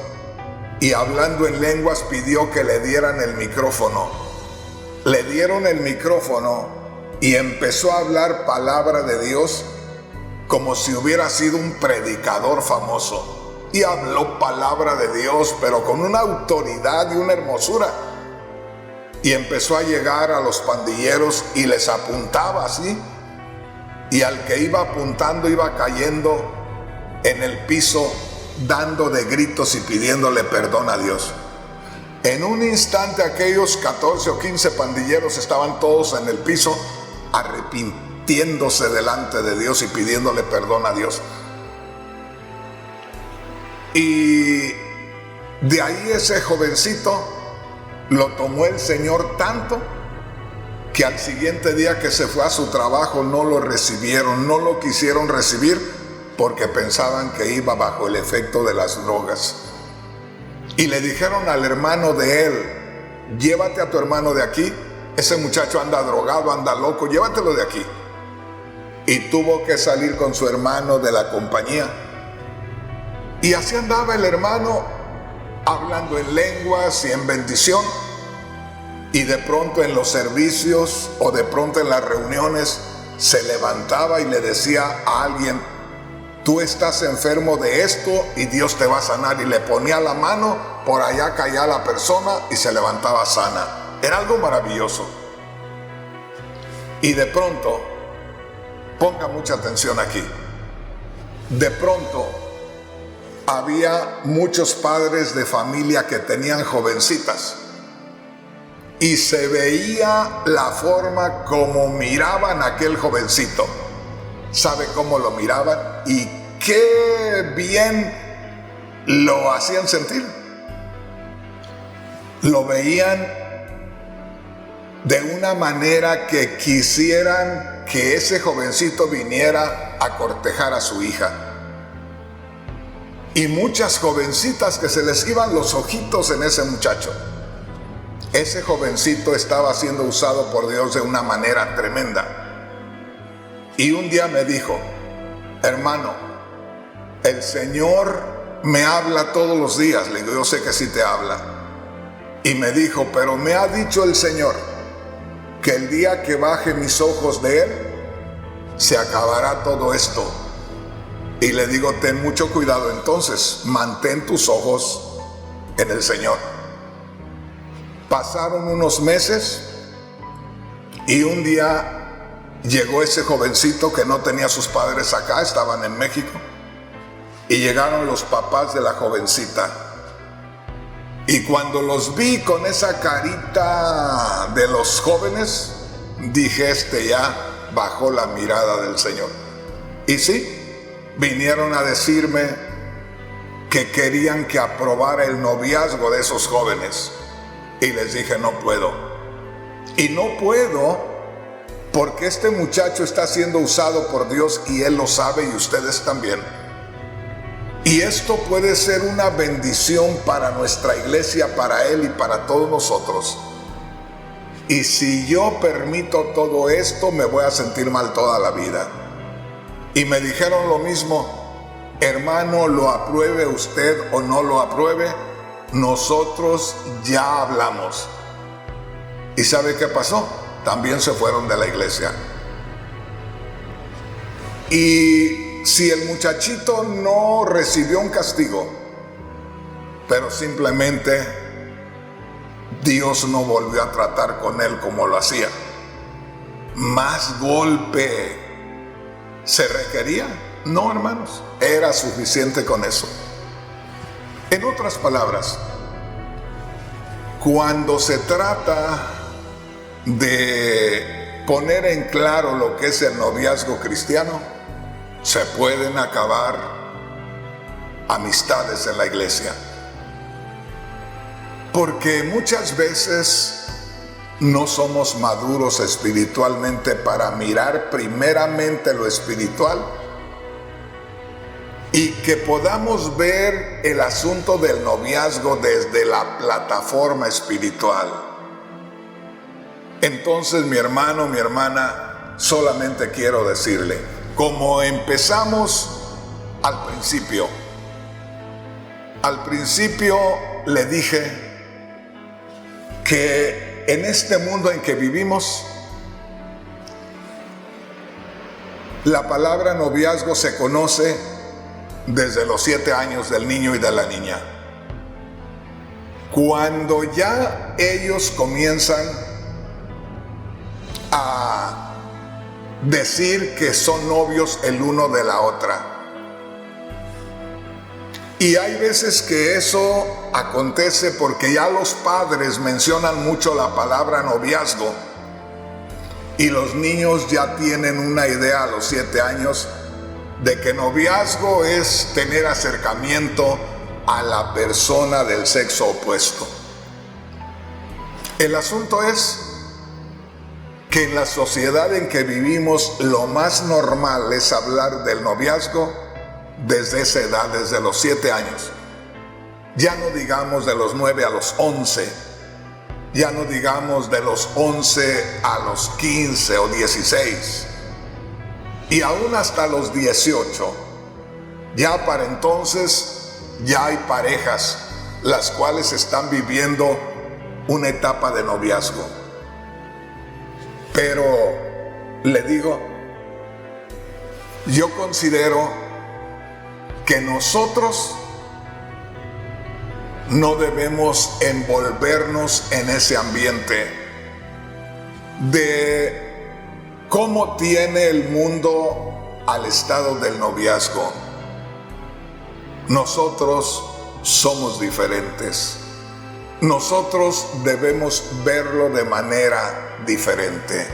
y hablando en lenguas pidió que le dieran el micrófono. Le dieron el micrófono y empezó a hablar palabra de Dios como si hubiera sido un predicador famoso. Y habló palabra de Dios, pero con una autoridad y una hermosura. Y empezó a llegar a los pandilleros y les apuntaba así. Y al que iba apuntando iba cayendo en el piso, dando de gritos y pidiéndole perdón a Dios. En un instante aquellos 14 o 15 pandilleros estaban todos en el piso, arrepintiéndose delante de Dios y pidiéndole perdón a Dios. Y de ahí ese jovencito lo tomó el Señor tanto que al siguiente día que se fue a su trabajo no lo recibieron, no lo quisieron recibir porque pensaban que iba bajo el efecto de las drogas. Y le dijeron al hermano de él: llévate a tu hermano de aquí, ese muchacho anda drogado, anda loco, llévatelo de aquí. Y tuvo que salir con su hermano de la compañía. Y así andaba el hermano hablando en lenguas y en bendición. Y de pronto en los servicios o de pronto en las reuniones se levantaba y le decía a alguien: tú estás enfermo de esto y Dios te va a sanar. Y le ponía la mano, por allá caía la persona y se levantaba sana. Era algo maravilloso. Y de pronto, ponga mucha atención aquí, de pronto había muchos padres de familia que tenían jovencitas. Y se veía la forma como miraban a aquel jovencito. ¿Sabe cómo lo miraban? Y qué bien lo hacían sentir. Lo veían de una manera que quisieran que ese jovencito viniera a cortejar a su hija. Y muchas jovencitas que se les iban los ojitos en ese muchacho. Ese jovencito estaba siendo usado por Dios de una manera tremenda. Y un día me dijo: hermano, el Señor me habla todos los días. Le digo: yo sé que sí te habla. Y me dijo: pero me ha dicho el Señor que el día que baje mis ojos de Él, se acabará todo esto. Y le digo: ten mucho cuidado entonces, mantén tus ojos en el Señor. Pasaron unos meses y un día llegó ese jovencito que no tenía sus padres acá, estaban en México, y llegaron los papás de la jovencita. Y cuando los vi con esa carita de los jóvenes, dije: este ya bajó la mirada del Señor. Y sí, vinieron a decirme que querían que aprobara el noviazgo de esos jóvenes. Y les dije: no puedo. Y no puedo porque este muchacho está siendo usado por Dios y él lo sabe y ustedes también. Y esto puede ser una bendición para nuestra iglesia, para él y para todos nosotros. Y si yo permito todo esto, me voy a sentir mal toda la vida. Y me dijeron lo mismo: hermano, lo apruebe usted o no lo apruebe, nosotros ya hablamos. ¿Y sabe qué pasó? También se fueron de la iglesia. Y si el muchachito no recibió un castigo, pero simplemente Dios no volvió a tratar con él como lo hacía, ¿más golpe se requería? No, hermanos, era suficiente con eso. En otras palabras, cuando se trata de poner en claro lo que es el noviazgo cristiano, se pueden acabar amistades en la iglesia. Porque muchas veces no somos maduros espiritualmente para mirar primeramente lo espiritual y que podamos ver el asunto del noviazgo desde la plataforma espiritual. Entonces, mi hermano, mi hermana, solamente quiero decirle, como empezamos al principio le dije que en este mundo en que vivimos, la palabra noviazgo se conoce desde los 7 años del niño y de la niña. Cuando ya ellos comienzan a decir que son novios el uno de la otra. Y hay veces que eso acontece porque ya los padres mencionan mucho la palabra noviazgo y los niños ya tienen una idea a los 7 años de que noviazgo es tener acercamiento a la persona del sexo opuesto. El asunto es que en la sociedad en que vivimos lo más normal es hablar del noviazgo desde esa edad, desde los 7 años. Ya no digamos de los 9 a los 11, ya no digamos de los 11 a los 15 o 16, y aún hasta los 18. Ya para entonces ya hay parejas las cuales están viviendo una etapa de noviazgo. Pero le digo, yo considero que nosotros no debemos envolvernos en ese ambiente de cómo tiene el mundo al estado del noviazgo. Nosotros somos diferentes. Nosotros debemos verlo de manera diferente.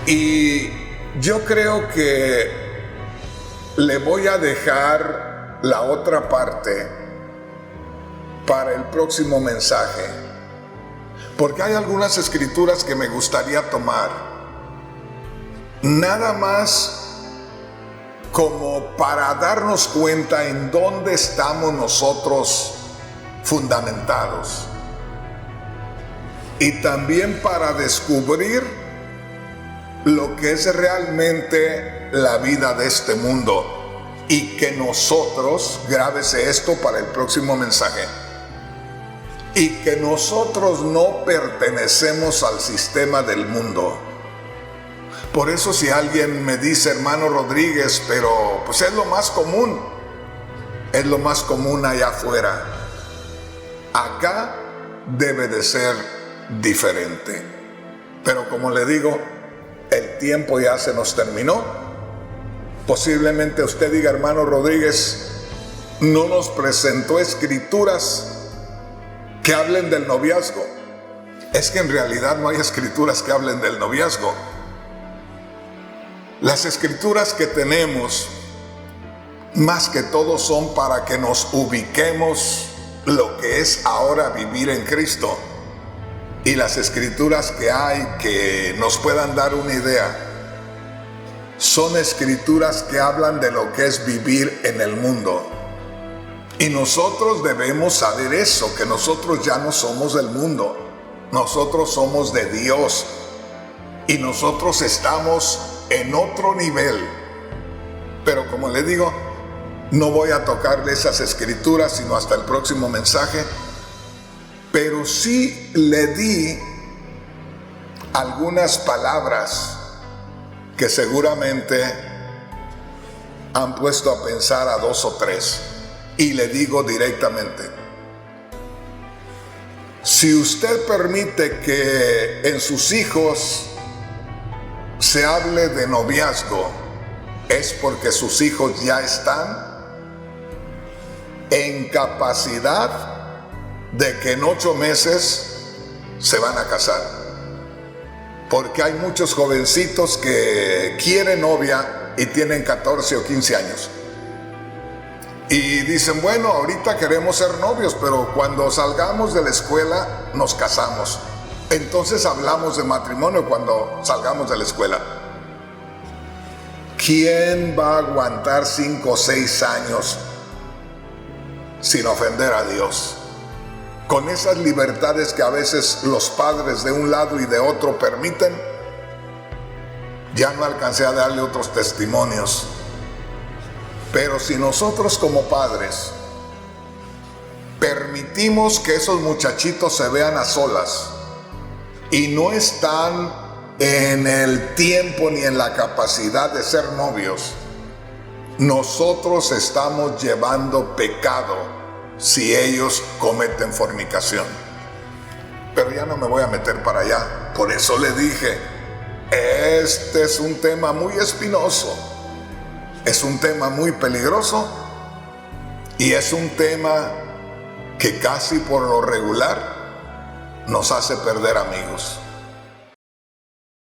Y yo creo que le voy a dejar la otra parte para el próximo mensaje, porque hay algunas escrituras que me gustaría tomar, nada más como para darnos cuenta en dónde estamos nosotros fundamentados, y también para descubrir lo que es realmente la vida de este mundo, y que nosotros, grábese esto para el próximo mensaje, y que nosotros no pertenecemos al sistema del mundo. Por eso si alguien me dice, hermano Rodríguez, pero pues es lo más común allá afuera. Acá debe de ser diferente. Pero como le digo, el tiempo ya se nos terminó. Posiblemente usted diga, hermano Rodríguez, no nos presentó escrituras que hablen del noviazgo. Es que en realidad no hay escrituras que hablen del noviazgo. Las escrituras que tenemos, más que todo, son para que nos ubiquemos lo que es ahora vivir en Cristo. Y las escrituras que hay que nos puedan dar una idea son escrituras que hablan de lo que es vivir en el mundo. Y nosotros debemos saber eso, que nosotros ya no somos del mundo. Nosotros somos de Dios. Y nosotros estamos en otro nivel. Pero como le digo, no voy a tocarle esas escrituras sino hasta el próximo mensaje. Pero sí le di algunas palabras que seguramente han puesto a pensar a dos o tres. Y le digo directamente, si usted permite que en sus hijos se hable de noviazgo, es porque sus hijos ya están en capacidad de que en 8 meses se van a casar. Porque hay muchos jovencitos que quieren novia y tienen 14 o 15 años. Y dicen, bueno, ahorita queremos ser novios, pero cuando salgamos de la escuela nos casamos. Entonces hablamos de matrimonio cuando salgamos de la escuela. ¿Quién va a aguantar 5 o 6 años sin ofender a Dios? Con esas libertades que a veces los padres de un lado y de otro permiten. Ya no alcancé a darle otros testimonios. Pero si nosotros como padres permitimos que esos muchachitos se vean a solas y no están en el tiempo ni en la capacidad de ser novios, nosotros estamos llevando pecado si ellos cometen fornicación. Pero ya no me voy a meter para allá. Por eso le dije, este es un tema muy espinoso. Es un tema muy peligroso y es un tema que casi por lo regular nos hace perder amigos.